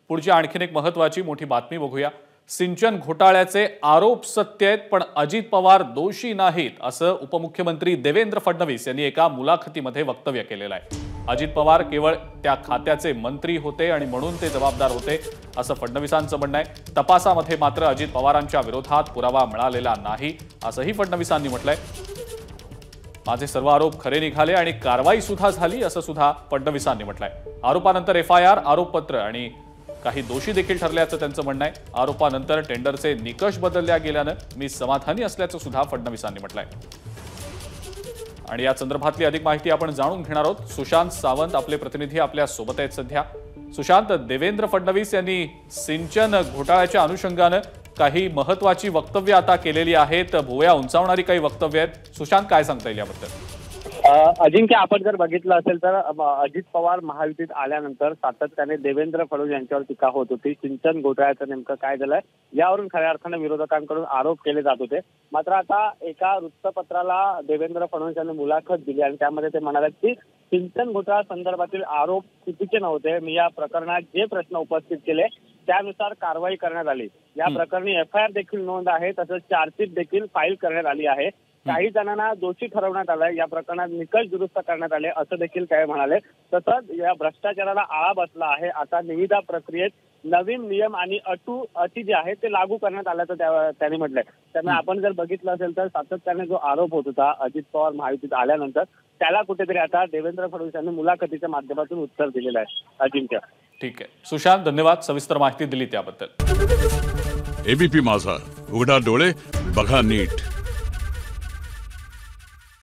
पुढची आणखीन एक महत्त्वाची मोठी बातमी बघूया। सिंचन घोटाळ्याचे आरोप सत्य आहेत, पण अजित पवार दोषी नाहीत असं उपमुख्यमंत्री देवेंद्र फडणवीस यांनी एका मुलाखतीमध्ये वक्तव्य केलेलं आहे। अजित पवार केवळ त्या खात्याचे मंत्री होते आणि म्हणून ते जबाबदार होते असं फडणवीसांचं म्हणणं आहे। तपासामध्ये मात्र अजित पवारांच्या विरोधात पुरावा मिळालेला नाही असंही फडणवीसांनी म्हटलंय। माझे सर्व आरोप खरे निघाले आणि कारवाई सुद्धा झाली असं सुद्धा फडणवीसांनी म्हटलंय। आरोपानंतर FIR, आरोपपत्र आणि काही दोषी देखील ठरल्याचं त्यांचं म्हणणं आहे। आरोपानंतर टेंडरचे निकष बदलल्या गेल्यानं मी समाधानी असल्याचं सुद्धा फडणवीसांनी म्हटलंय। आणि या संदर्भातली अधिक माहिती आपण जाणून घेणार आहोत। सुशांत सावंत आपले प्रतिनिधी आपल्या सोबत आहेत सध्या। सुशांत, देवेंद्र फडणवीस यांनी सिंचन घोटाळ्याच्या अनुषंगानं काही महत्त्वाची वक्तव्य आता केलेली आहेत, भुवया उंचावणारी काही वक्तव्य आहेत। सुशांत, काय सांगता येईल याबद्दल? अजिंक्य, आपण जर बघितलं असेल तर अजित पवार महायुतीत आल्यानंतर सातत्याने देवेंद्र फडणवीस यांच्यावर टीका होत होती। सिंचन घोटाळ्याचं नेमकं काय झालंय यावरून खऱ्या अर्थाने विरोधकांकडून आरोप केले जात होते। मात्र आता एका वृत्तपत्राला देवेंद्र फडणवीस यांनी मुलाखत दिली आणि त्यामध्ये ते म्हणाले की सिंचन घोटाळा संदर्भातील आरोप चुकीचे नव्हते। मी या प्रकरणात जे प्रश्न उपस्थित केले त्यानुसार कारवाई करण्यात आली। या प्रकरणी FIR देखील नोंद आहे, तसंच चार्जशीट देखील फाईल करण्यात आली आहे। काही जणांना दोषी ठरवण्यात आलंय, या प्रकरणात निकष दुरुस्त करण्यात आले असं देखील ते म्हणाले। तसंच या भ्रष्टाचाराला आळा बसला आहे। आता निविदा प्रक्रियेत नवीन नियम आणि अटी जे आहेत ते लागू करण्यात आल्याचं त्यांनी म्हटलंय। त्यामुळे आपण जर बघितलं असेल तर सातत्याने जो आरोप होत होता अजित पवार महायुतीत आल्यानंतर, त्याला कुठेतरी आता देवेंद्र फडणवीस यांनी मुलाखतीच्या माध्यमातून उत्तर दिलेलं आहे। अजिंक्य, ठीक आहे सुशांत, धन्यवाद सविस्तर माहिती दिली त्याबद्दल। ABP माझा, उघडा डोळे बघा नीट।